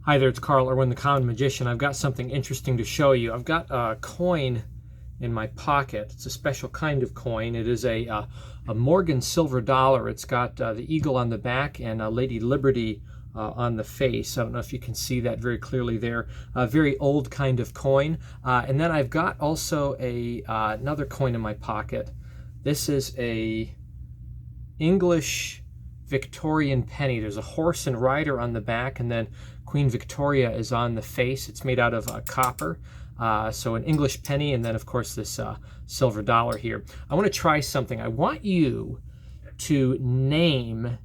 Hi there, it's Carl Irwin, the Common Magician. I've got something interesting to show you. I've got a coin in my pocket. It's a special kind of coin. It is a Morgan silver dollar. It's got the eagle on the back and Lady Liberty on the face. I don't know if you can see that very clearly there. A very old kind of coin. And then I've got also another coin in my pocket. This is a English Victorian penny. There's a horse and rider on the back, and then Queen Victoria is on the face. It's made out of copper. So an English penny, and then of course this silver dollar here. I want to try something. I want you to name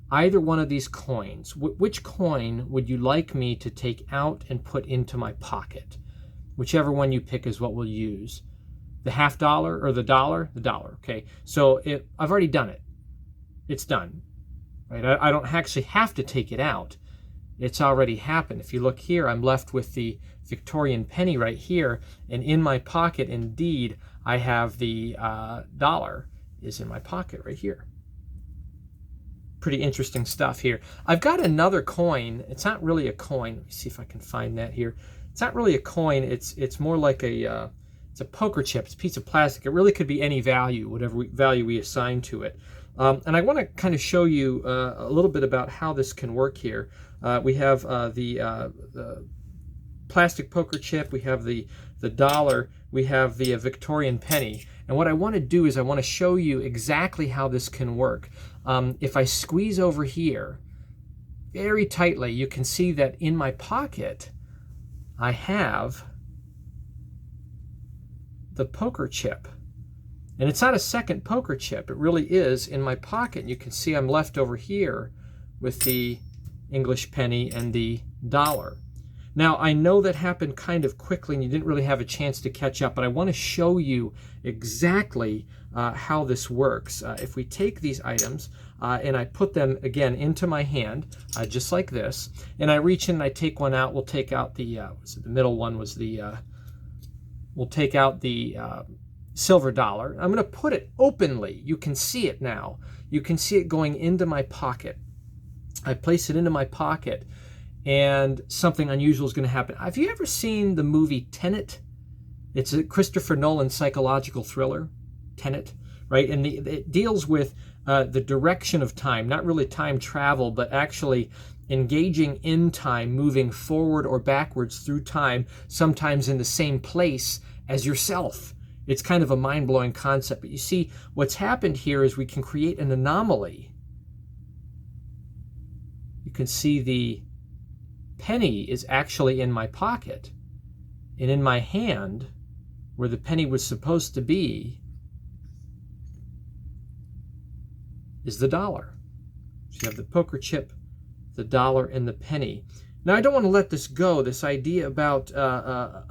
either one of these coins. Which coin would you like me to take out and put into my pocket? Whichever one you pick is what we'll use. The half dollar or the dollar? The dollar, okay. So I've already done it. It's done. Right? I don't actually have to take it out. It's already happened. If you look here, I'm left with the Victorian penny right here, and in my pocket, indeed, I have the dollar is in my pocket right here. Pretty interesting stuff here. I've got another coin. It's not really a coin. Let me see if I can find that here. It's not really a coin. It's more like it's a poker chip. It's a piece of plastic. It really could be any value, whatever value we assign to it. And I want to kind of show you a little bit about how this can work here. We have the plastic poker chip, we have the dollar, we have the Victorian penny. And what I want to do is I want to show you exactly how this can work. If I squeeze over here very tightly, you can see that in my pocket I have the poker chip. And it's not a second poker chip. It really is in my pocket. You can see I'm left over here with the English penny and the dollar. Now, I know that happened kind of quickly and you didn't really have a chance to catch up, but I want to show you exactly how this works. If we take these items and I put them again into my hand, just like this, and I reach in and I take one out, we'll take out the, the middle one was the, we'll take out the silver dollar. I'm going to put it openly. You can see it now. You can see it going into my pocket. I place it into my pocket and something unusual is going to happen. Have you ever seen the movie Tenet? It's a Christopher Nolan psychological thriller, Tenet, right? And it deals with the direction of time, not really time travel, but actually engaging in time, moving forward or backwards through time, sometimes in the same place as yourself. It's kind of a mind-blowing concept. But you see, what's happened here is we can create an anomaly. You can see the penny is actually in my pocket. And in my hand, where the penny was supposed to be, is the dollar. So you have the poker chip, the dollar, and the penny. Now, I don't want to let this go, this idea about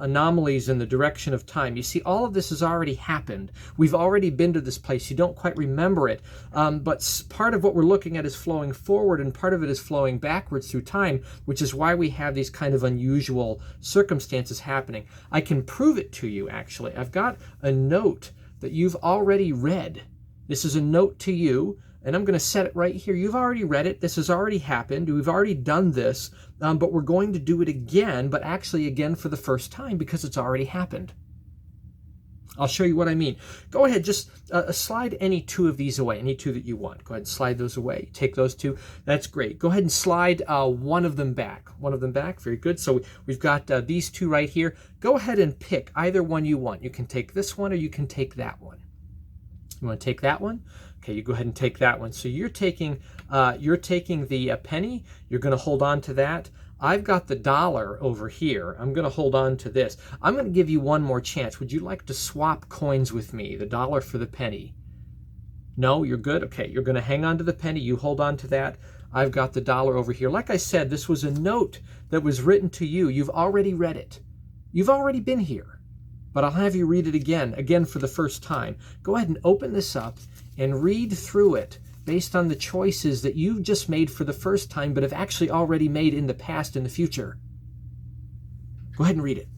anomalies in the direction of time. You see, all of this has already happened. We've already been to this place. You don't quite remember it. But part of what we're looking at is flowing forward, and part of it is flowing backwards through time, which is why we have these kind of unusual circumstances happening. I can prove it to you, actually. I've got a note that you've already read. This is a note to you. And I'm going to set it right here. You've already read it. This has already happened. We've already done this, but we're going to do it again, but actually again for the first time because it's already happened. I'll show you what I mean. Go ahead, just slide any two of these away, any two that you want. Go ahead and slide those away. Take those two. That's great. Go ahead and slide one of them back. One of them back. Very good. So we've got these two right here. Go ahead and pick either one you want. You can take this one or you can take that one. You want to take that one? Okay, you go ahead and take that one. So you're taking the penny. You're going to hold on to that. I've got the dollar over here. I'm going to hold on to this. I'm going to give you one more chance. Would you like to swap coins with me? The dollar for the penny? No, you're good? Okay, you're going to hang on to the penny. You hold on to that. I've got the dollar over here. Like I said, this was a note that was written to you. You've already read it. You've already been here. But I'll have you read it again for the first time. Go ahead and open this up and read through it based on the choices that you've just made for the first time, but have actually already made in the past and the future. Go ahead and read it.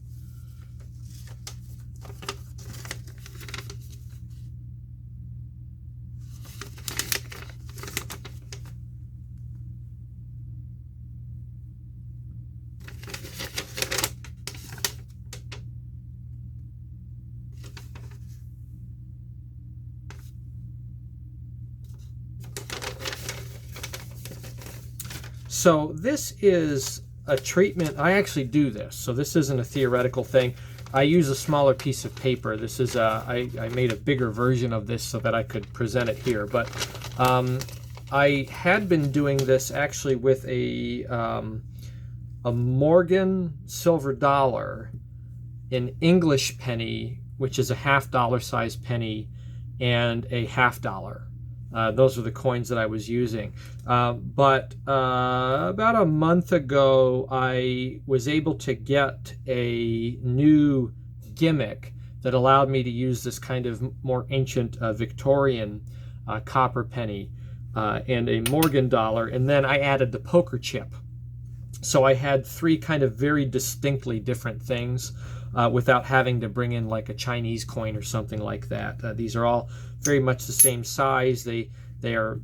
So this is a treatment. I actually do this, so this isn't a theoretical thing. I use a smaller piece of paper. This is I made a bigger version of this so that I could present it here. But I had been doing this actually with a Morgan silver dollar, an English penny, which is a $half size penny, and a $half. Those are the coins that I was using. But about a month ago, I was able to get a new gimmick that allowed me to use this kind of more ancient Victorian copper penny and a Morgan dollar, and then I added the poker chip. So I had three kind of very distinctly different things without having to bring in like a Chinese coin or something like that. These are all very much the same size. They are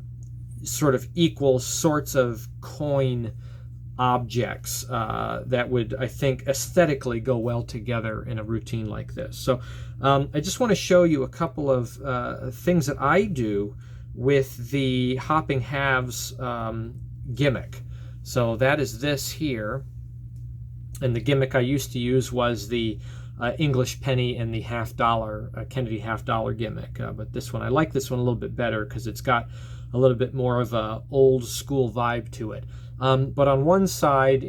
sort of equal sorts of coin objects that would, I think, aesthetically go well together in a routine like this. So I just want to show you a couple of things that I do with the hopping halves gimmick. So that is this here, and the gimmick I used to use was the English penny and the $half Kennedy $half gimmick. But this one, I like this one a little bit better because it's got a little bit more of a old school vibe to it. But on one side,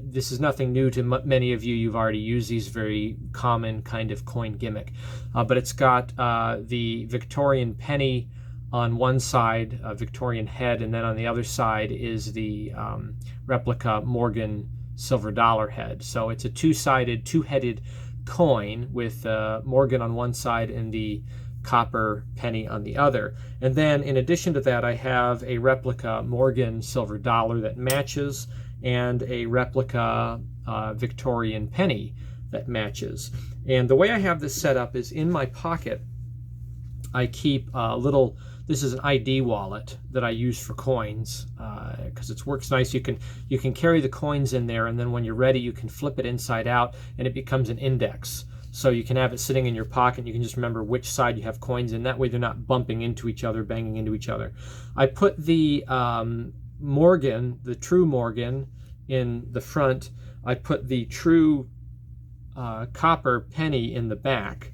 this is nothing new to many of you. You've already used these very common kind of coin gimmick. But it's got the Victorian penny on one side, a Victorian head, and then on the other side is the replica Morgan silver dollar head. So it's a two-sided, two-headed coin with Morgan on one side and the copper penny on the other. And then in addition to that, I have a replica Morgan silver dollar that matches and a replica Victorian penny that matches. And the way I have this set up is in my pocket, I keep a little, this is an ID wallet that I use for coins because it works nice. You can carry the coins in there, and then when you're ready, you can flip it inside out, and it becomes an index. So you can have it sitting in your pocket, and you can just remember which side you have coins in. That way they're not bumping into each other, banging into each other. I put the Morgan, the true Morgan, in the front. I put the true copper penny in the back.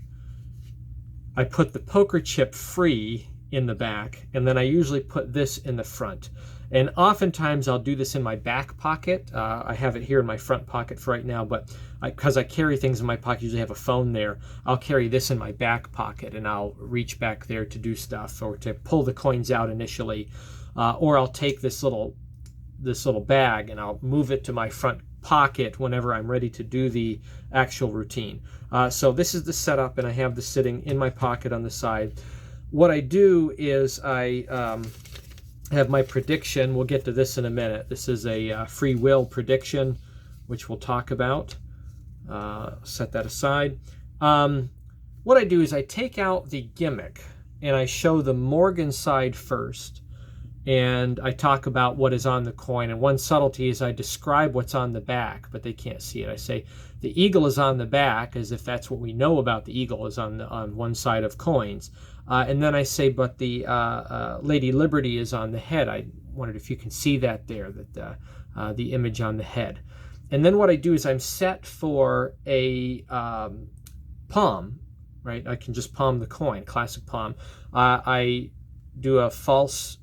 I put the poker chip free in the back, and then I usually put this in the front. And oftentimes I'll do this in my back pocket. I have it here in my front pocket for right now, but because I carry things in my pocket, usually have a phone there, I'll carry this in my back pocket, and I'll reach back there to do stuff or to pull the coins out initially. Or I'll take this little bag and I'll move it to my front pocket whenever I'm ready to do the actual routine. So this is the setup, and I have this sitting in my pocket on the side. What I do is I have my prediction. We'll get to this in a minute. This is a free will prediction, which we'll talk about. Set that aside. What I do is I take out the gimmick and I show the Morgan side first, and I talk about what is on the coin. And one subtlety is I describe what's on the back, but they can't see it. I say the eagle is on the back, as if that's what we know about the eagle is on one side of coins. And then I say, but the Lady Liberty is on the head. I wondered if you can see that there, that the image on the head. And then what I do is I'm set for a palm, right? I can just palm the coin, classic palm. I do a false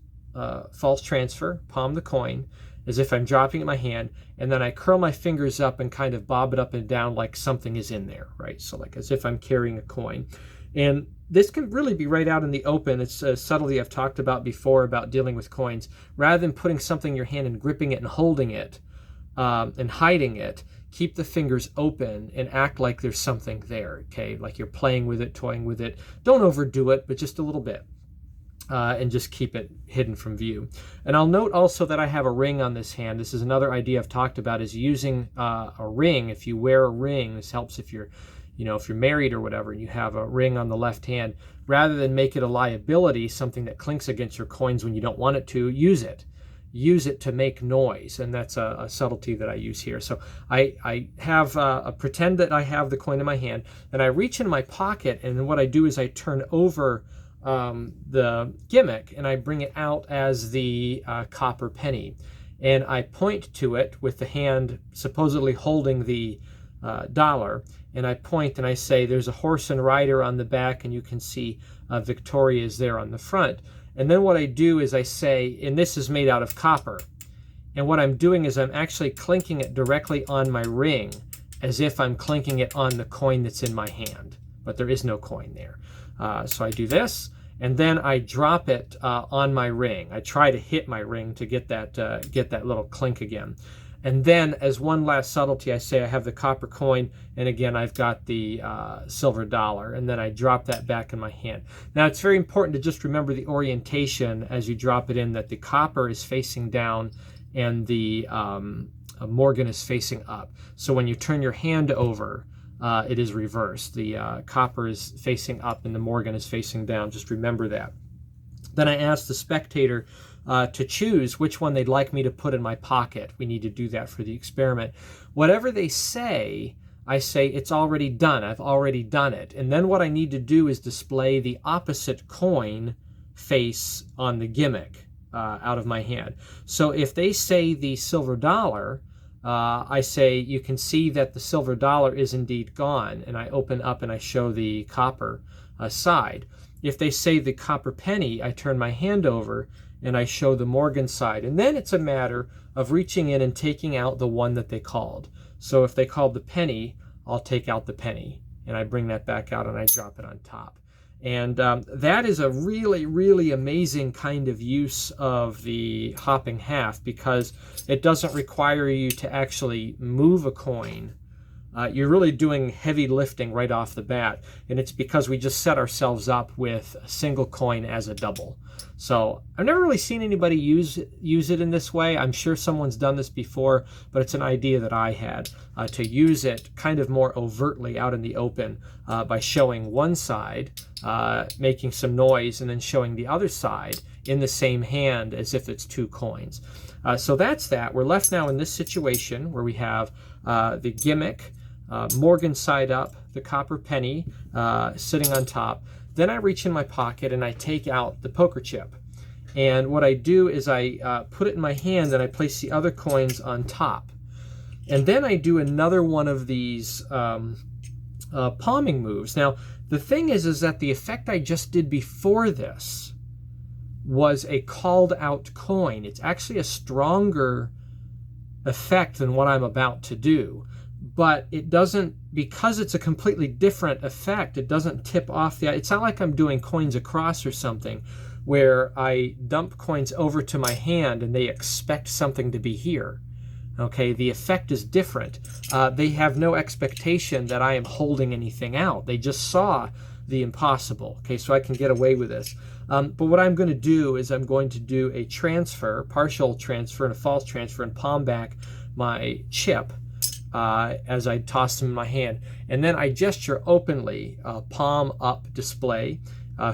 transfer, palm the coin, as if I'm dropping it in my hand, and then I curl my fingers up and kind of bob it up and down like something is in there, right? So like as if I'm carrying a coin. And this can really be right out in the open. It's a subtlety I've talked about before about dealing with coins. Rather than putting something in your hand and gripping it and holding it and hiding it, keep the fingers open and act like there's something there, okay? Like you're playing with it, toying with it. Don't overdo it, but just a little bit. And just keep it hidden from view. And I'll note also that I have a ring on this hand. This is another idea I've talked about, is using a ring. If you wear a ring, this helps if you're married or whatever, and you have a ring on the left hand, rather than make it a liability, something that clinks against your coins when you don't want it to, use it. Use it to make noise, and that's a subtlety that I use here. So I have pretend that I have the coin in my hand, and I reach in my pocket, and then what I do is I turn over the gimmick and I bring it out as the copper penny. and I point to it with the hand supposedly holding the dollar, and I point and I say there's a horse and rider on the back, and you can see Victoria is there on the front. And then what I do is I say, and this is made out of copper, and what I'm doing is I'm actually clinking it directly on my ring as if I'm clinking it on the coin that's in my hand, but there is no coin there. So I do this, and then I drop it on my ring. I try to hit my ring to get that little clink again. And then, as one last subtlety, I say I have the copper coin, and again, I've got the silver dollar, and then I drop that back in my hand. Now, it's very important to just remember the orientation as you drop it in, that the copper is facing down and the Morgan is facing up. So when you turn your hand over, it is reversed. The copper is facing up and the Morgan is facing down. Just remember that. Then I ask the spectator to choose which one they'd like me to put in my pocket. We need to do that for the experiment. Whatever they say, I say it's already done. I've already done it. And then what I need to do is display the opposite coin face on the gimmick out of my hand. So if they say the silver dollar, I say you can see that the silver dollar is indeed gone, and I open up and I show the copper side. If they say the copper penny, I turn my hand over and I show the Morgan side. And then it's a matter of reaching in and taking out the one that they called. So if they called the penny, I'll take out the penny, and I bring that back out and I drop it on top. And that is a really, really amazing kind of use of the hopping half, because it doesn't require you to actually move a coin. You're really doing heavy lifting right off the bat, and it's because we just set ourselves up with a single coin as a double. So I've never really seen anybody use it in this way. I'm sure someone's done this before, but it's an idea that I had to use it kind of more overtly out in the open by showing one side, making some noise, and then showing the other side in the same hand as if it's two coins. So that's that. We're left now in this situation where we have the gimmick, Morgan side up, the copper penny sitting on top. Then I reach in my pocket and I take out the poker chip. And what I do is I put it in my hand and I place the other coins on top. And then I do another one of these palming moves. Now, the thing is that the effect I just did before this was a called out coin. It's actually a stronger effect than what I'm about to do. But it doesn't, because it's a completely different effect, it doesn't tip off the, it's not like I'm doing coins across or something where I dump coins over to my hand and they expect something to be here. Okay, the effect is different. They have no expectation that I am holding anything out. They just saw the impossible. Okay, so I can get away with this. But what I'm going to do is I'm going to do a transfer, partial transfer and a false transfer, and palm back my chip as I toss them in my hand. And then I gesture openly, palm up display,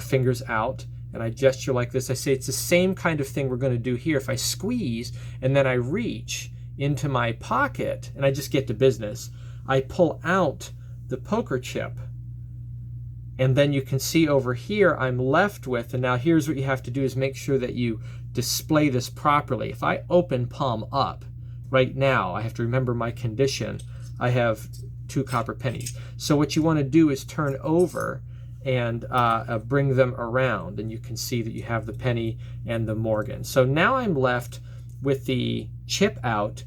fingers out, and I gesture like this. I say it's the same kind of thing we're going to do here. If I squeeze and then I reach into my pocket and I just get to business, I pull out the poker chip. And then you can see over here I'm left with, and now here's what you have to do is make sure that you display this properly. If I open palm up right now, I have to remember my condition. I have two copper pennies. So what you want to do is turn over and bring them around, and you can see that you have the penny and the Morgan. So now I'm left with the chip out,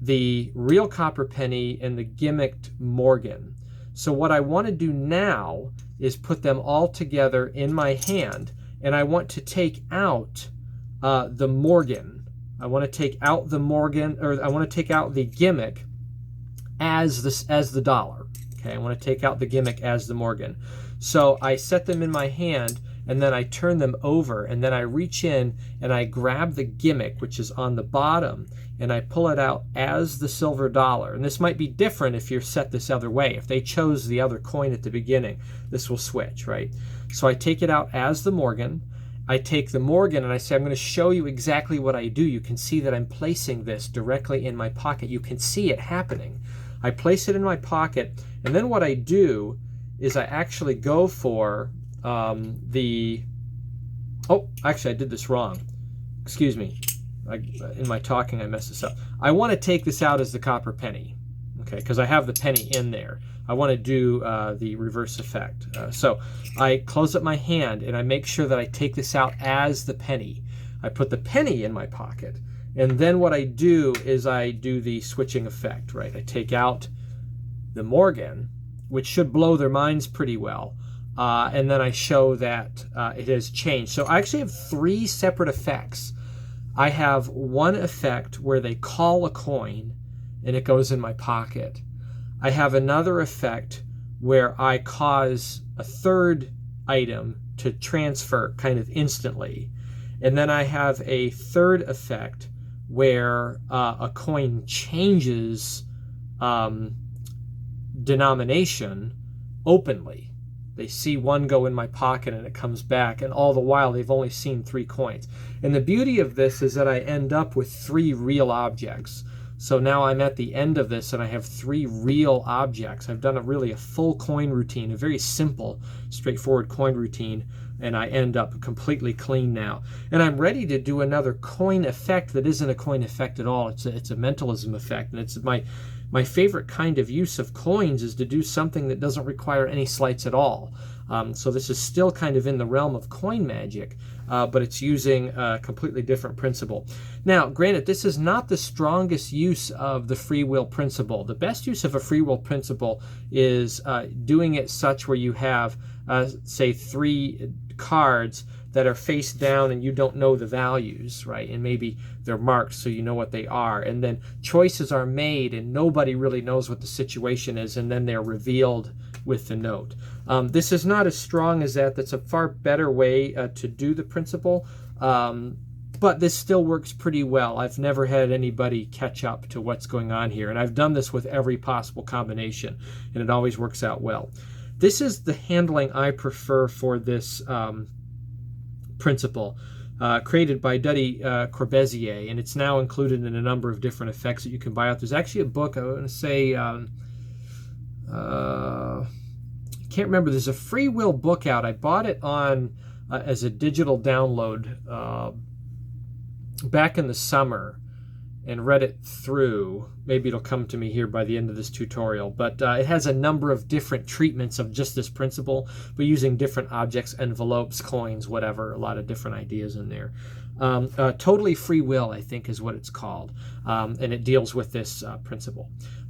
the real copper penny, and the gimmicked Morgan. So what I want to do now is put them all together in my hand, and I want to take out the Morgan. I want to take out the Morgan, or I want to take out the gimmick as the dollar. Okay, I want to take out the gimmick as the Morgan. So I set them in my hand, and then I turn them over, and then I reach in and I grab the gimmick, which is on the bottom, and I pull it out as the silver dollar. And this might be different if you're set this other way. If they chose the other coin at the beginning, this will switch, right? So I take it out as the Morgan. I take the Morgan and I say, I'm going to show you exactly what I do. You can see that I'm placing this directly in my pocket. You can see it happening. I place it in my pocket, and then what I do is I actually go for actually I did this wrong. Excuse me. in my talking I messed this up. I want to take this out as the copper penny, okay, because I have the penny in there. I want to do the reverse effect. So I close up my hand and I make sure that I take this out as the penny. I put the penny in my pocket, and then what I do is I do the switching effect, right? I take out the Morgan, which should blow their minds pretty well, and then I show that it has changed. So I actually have 3 separate effects. I have one effect where they call a coin and it goes in my pocket. I have another effect where I cause a third item to transfer kind of instantly. And then I have a third effect where a coin changes denomination openly. They see one go in my pocket and it comes back, and all the while they've only seen 3 coins. And the beauty of this is that I end up with 3 real objects. So now I'm at the end of this and I have 3 real objects. I've done a full coin routine, a very simple, straightforward coin routine, and I end up completely clean now. And I'm ready to do another coin effect that isn't a coin effect at all. It's a mentalism effect, and it's my favorite kind of use of coins is to do something that doesn't require any sleights at all. So this is still kind of in the realm of coin magic, but it's using a completely different principle. Now, granted, this is not the strongest use of the free will principle. The best use of a free will principle is doing it such where you have, say, 3 cards that are face down and you don't know the values, right? And maybe they're marked so you know what they are. And then choices are made and nobody really knows what the situation is, and then they're revealed with the note. This is not as strong as that. That's a far better way to do the principle. But this still works pretty well. I've never had anybody catch up to what's going on here. And I've done this with every possible combination, and it always works out well. This is the handling I prefer for this principle, created by Duddy Corbezier, and it's now included in a number of different effects that you can buy out. There's actually a book, I want to say, I can't remember, there's a free will book out. I bought it on as a digital download back in the summer and read it through. Maybe it'll come to me here by the end of this tutorial, but it has a number of different treatments of just this principle, but using different objects, envelopes, coins, whatever, a lot of different ideas in there. Totally Free Will, I think, is what it's called, and it deals with this principle.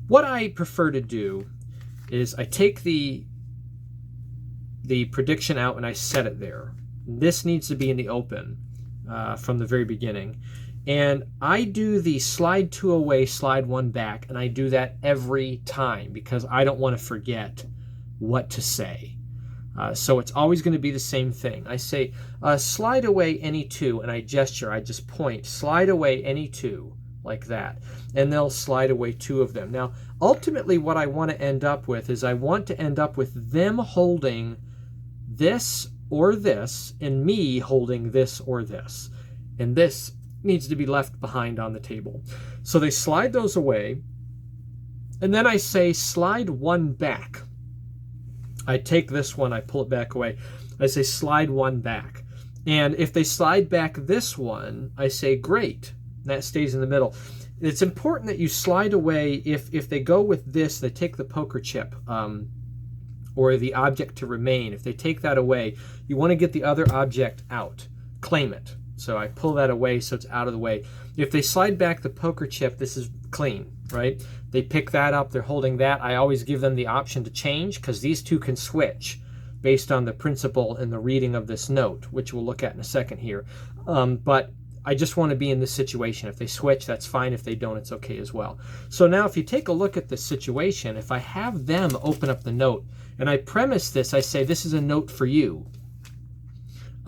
What I prefer to do is I take the prediction out and I set it there. This needs to be in the open from the very beginning. And I do the slide 2 away, slide 1 back, and I do that every time because I don't want to forget what to say. So it's always going to be the same thing. I say, slide away any 2, and I gesture, I just point, slide away any 2, like that. And they'll slide away 2 of them. Now, ultimately what I want to end up with is I want to end up with them holding this or this, and me holding this or this. And this needs to be left behind on the table. So they slide those away, and then I say slide 1 back. I take this one, I pull it back away. I say slide 1 back. And if they slide back this one, I say great. That stays in the middle. It's important that you slide away, if they go with this, they take the poker chip or the object to remain. If they take that away, you want to get the other object out. Claim it. So I pull that away so it's out of the way. If they slide back the poker chip, this is clean, right? They pick that up, they're holding that. I always give them the option to change because these 2 can switch based on the principle and the reading of this note, which we'll look at in a second here. But I just want to be in this situation. If they switch, that's fine. If they don't, it's okay as well. So now if you take a look at this situation, if I have them open up the note and I premise this, I say, this is a note for you.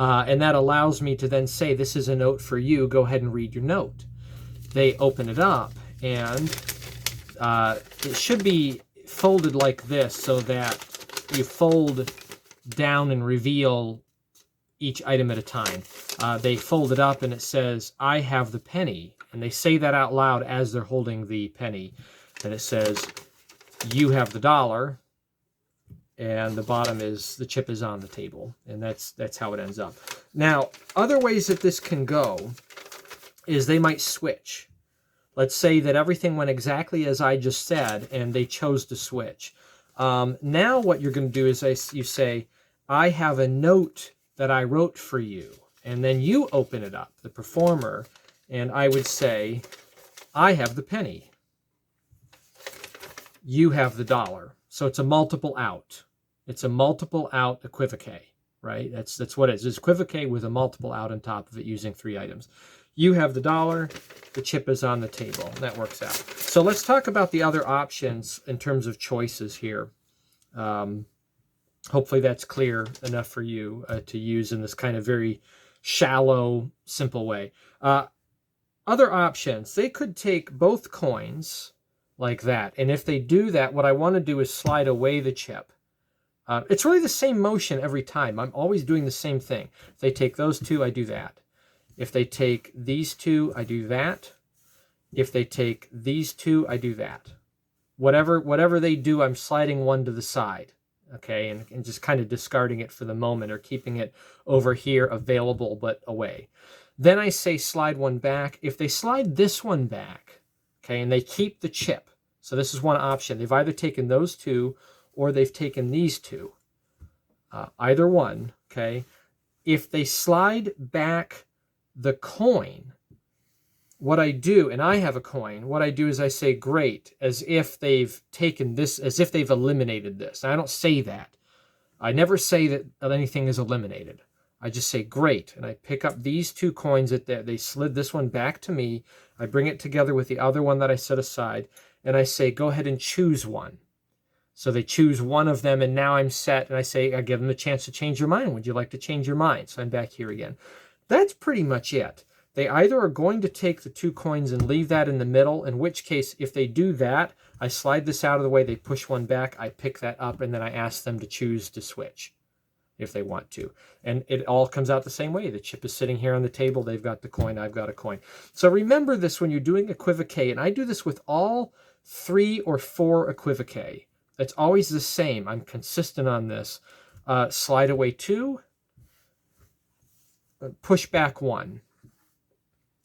And that allows me to then say, this is a note for you. Go ahead and read your note. They open it up, and it should be folded like this so that you fold down and reveal each item at a time. They fold it up, and it says, I have the penny. And they say that out loud as they're holding the penny. And it says, you have the dollar. And the bottom is, the chip is on the table. And that's how it ends up. Now, other ways that this can go is they might switch. Let's say that everything went exactly as I just said, and they chose to switch. Now what you're going to do is you say, I have a note that I wrote for you. And then you open it up, the performer, and I would say, I have the penny. You have the dollar. So it's a multiple out. It's a multiple out equivoque, right? That's what it is. It's equivoque with a multiple out on top of it using 3 items. You have the dollar, the chip is on the table. That works out. So let's talk about the other options in terms of choices here. Hopefully that's clear enough for you to use in this kind of very shallow, simple way. Other options, they could take both coins like that. And if they do that, what I want to do is slide away the chip. It's really the same motion every time. I'm always doing the same thing. If they take those 2, I do that. If they take these 2, I do that. If they take these 2, I do that. Whatever they do, I'm sliding one to the side, okay, and just kind of discarding it for the moment or keeping it over here available but away. Then I say slide one back. If they slide this one back, okay, and they keep the chip, so this is one option. They've either taken those 2 or they've taken these 2. Either one, okay. If they slide back the coin, what I do, and I have a coin, what I do is I say great, as if they've taken this, as if they've eliminated this. I don't say that. I never say that anything is eliminated. I just say great, and I pick up these 2 coins that they slid this one back to me. I bring it together with the other one that I set aside, and I say go ahead and choose one. So they choose one of them, and now I'm set, and I say I give them a chance to change your mind. Would you like to change your mind? So I'm back here again. That's pretty much it. They either are going to take the 2 coins and leave that in the middle, in which case, if they do that, I slide this out of the way, they push one back, I pick that up, and then I ask them to choose to switch if they want to. And it all comes out the same way. The chip is sitting here on the table, they've got the coin, I've got a coin. So remember this when you're doing equivoque, and I do this with all 3 or 4 equivoque. It's always the same. I'm consistent on this. Slide away 2, push back 1.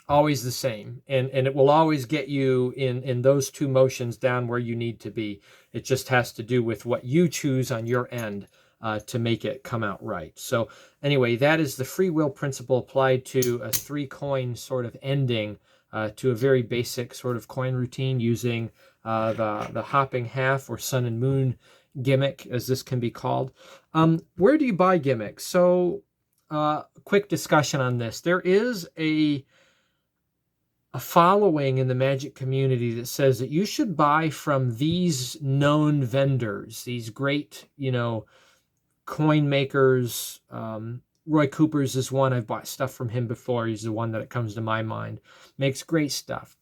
Always the same. And it will always get you in those 2 motions down where you need to be. It just has to do with what you choose on your end to make it come out right. So anyway, that is the free will principle applied to a 3-coin sort of ending to a very basic sort of coin routine using the hopping half or sun and moon gimmick, as this can be called. Where do you buy gimmicks? So quick discussion on this. There is a following in the magic community that says that you should buy from these known vendors, these great, coin makers. Roy Cooper's is one. I've bought stuff from him before. He's the one that comes to my mind. Makes great stuff.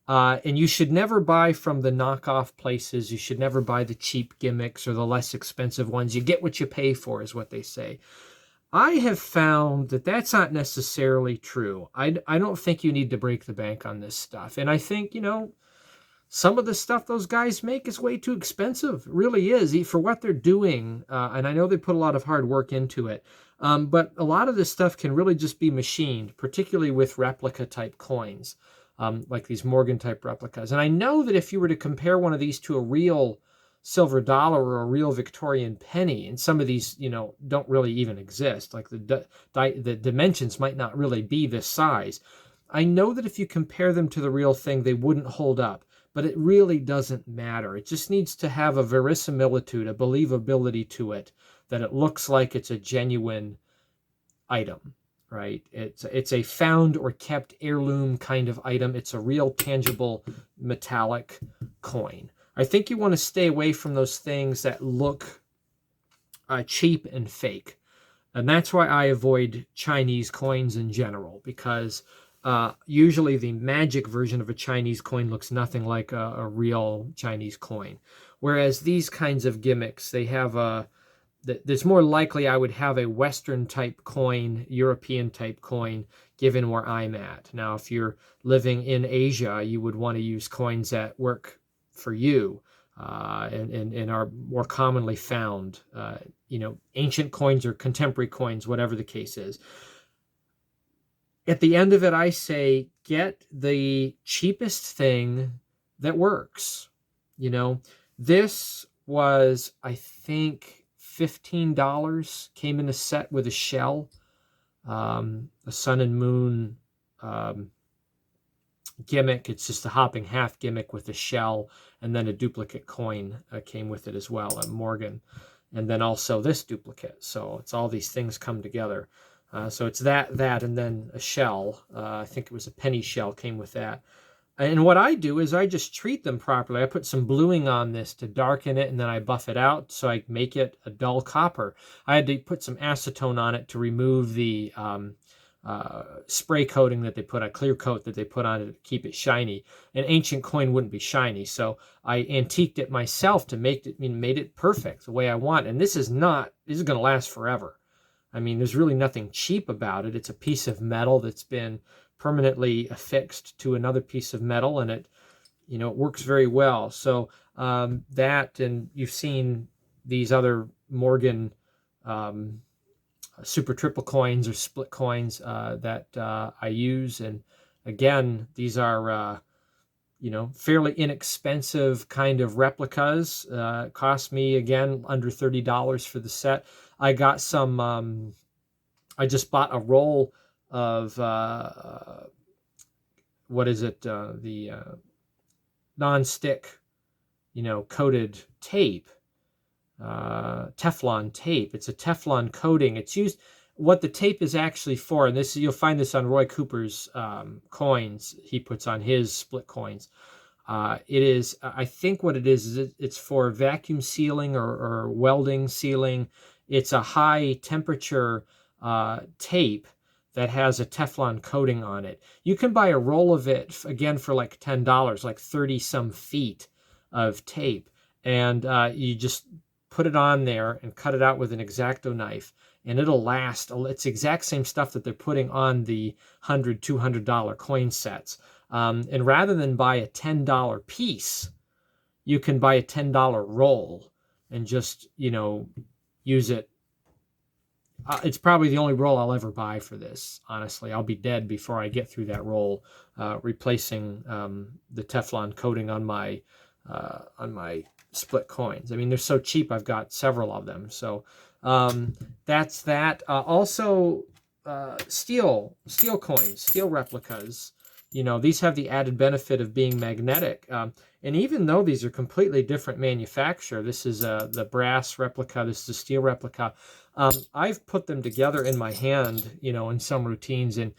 And you should never buy from the knockoff places. You should never buy the cheap gimmicks or the less expensive ones. You get what you pay for, is what they say. I have found that that's not necessarily true. I don't think you need to break the bank on this stuff. And I think, some of the stuff those guys make is way too expensive. It really is, for what they're doing. And I know they put a lot of hard work into it. But a lot of this stuff can really just be machined, particularly with replica type coins, like these Morgan type replicas. And I know that if you were to compare one of these to a real silver dollar or a real Victorian penny, and some of these, don't really even exist, like the dimensions might not really be this size. I know that if you compare them to the real thing, they wouldn't hold up, but it really doesn't matter. It just needs to have a verisimilitude, a believability to it, that it looks like it's a genuine item, right? It's a found or kept heirloom kind of item. It's a real tangible metallic coin. I think you want to stay away from those things that look cheap and fake. And that's why I avoid Chinese coins in general, because usually the magic version of a Chinese coin looks nothing like a real Chinese coin. Whereas these kinds of gimmicks, they have there's more likely I would have a Western type coin, European type coin, given where I'm at. Now, if you're living in Asia, you would want to use coins that work for you and are more commonly found, ancient coins or contemporary coins, whatever the case is. at the end of it, I say, get the cheapest thing that works. You know, this was, I think, $15, came in a set with a shell, a sun and moon gimmick. It's just a hopping half gimmick with a shell, and then a duplicate coin came with it as well, a Morgan, and then also this duplicate. So it's all these things come together. So it's that, and then a shell. I think it was a penny shell came with that. And what I do is I just treat them properly. I put some bluing on this to darken it, and then I buff it out so I make it a dull copper. I had to put some acetone on it to remove the spray coating that they put, a clear coat that they put on it to keep it shiny. An ancient coin wouldn't be shiny, so I antiqued it myself to make it, made it perfect the way I want. And this is going to last forever. I mean, there's really nothing cheap about it. It's a piece of metal that's been permanently affixed to another piece of metal, and it, it works very well. So that, and you've seen these other Morgan super triple coins or split coins that I use. And again, these are fairly inexpensive kind of replicas. Cost me, again, under $30 for the set. I got some, I just bought a roll of, what is it? The non-stick, coated tape, Teflon tape. It's a Teflon coating. It's used, what the tape is actually for, and this, you'll find this on Roy Cooper's coins he puts on his split coins. It is, I think what it is it's for vacuum sealing or welding sealing. It's a high temperature tape that has a Teflon coating on it. You can buy a roll of it, again, for like $10, like 30 some feet of tape. And you just put it on there and cut it out with an X-Acto knife, and it'll last. It's the exact same stuff that they're putting on the $100, $200 coin sets. And rather than buy a $10 piece, you can buy a $10 roll and just, use it. It's probably the only roll I'll ever buy for this. Honestly, I'll be dead before I get through that roll, replacing the Teflon coating on my split coins. I mean, they're so cheap. I've got several of them. So that's that. Also, steel coins, steel replicas. These have the added benefit of being magnetic. And even though these are completely different manufacturer, this is the brass replica, this is a steel replica, I've put them together in my hand, in some routines. And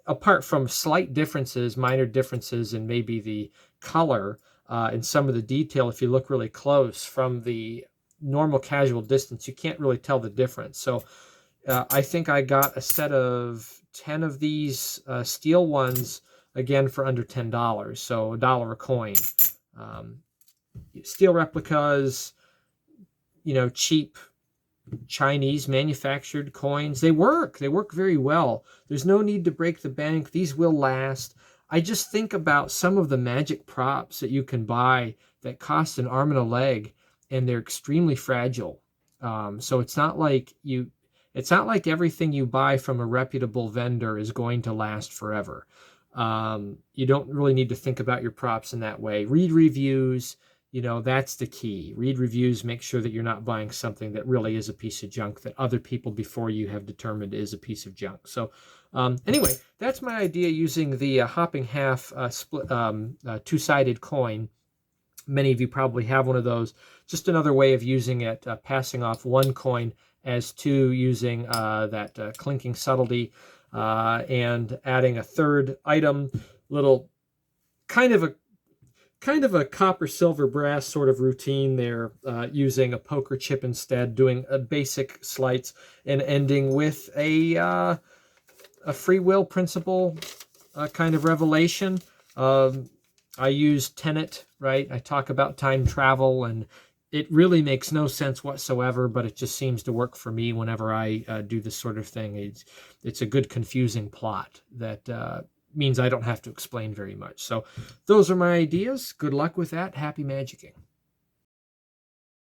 apart from slight differences, minor differences in maybe the color and some of the detail, if you look really close from the normal casual distance, you can't really tell the difference. So I think I got a set of 10 of these steel ones, again, for under $10, so $1 a coin. Steel replicas, cheap Chinese manufactured coins, they work very well. There's no need to break the bank. These will last. I just think about some of the magic props that you can buy that cost an arm and a leg, and they're extremely fragile. So it's not like everything you buy from a reputable vendor is going to last forever. You don't really need to think about your props in that way. Read reviews, that's the key. Read reviews, make sure that you're not buying something that really is a piece of junk that other people before you have determined is a piece of junk. So anyway, that's my idea using the hopping half split two-sided coin. Many of you probably have one of those. Just another way of using it, passing off one coin as two, using that clinking subtlety, and adding a third item, little kind of a copper, silver, brass sort of routine there, using a poker chip instead, doing a basic slights, and ending with a free will principle kind of revelation. I use Tenet, right? I talk about time travel, and it really makes no sense whatsoever, but it just seems to work for me whenever I do this sort of thing. It's a good confusing plot that means I don't have to explain very much. So those are my ideas. Good luck with that. Happy magicking.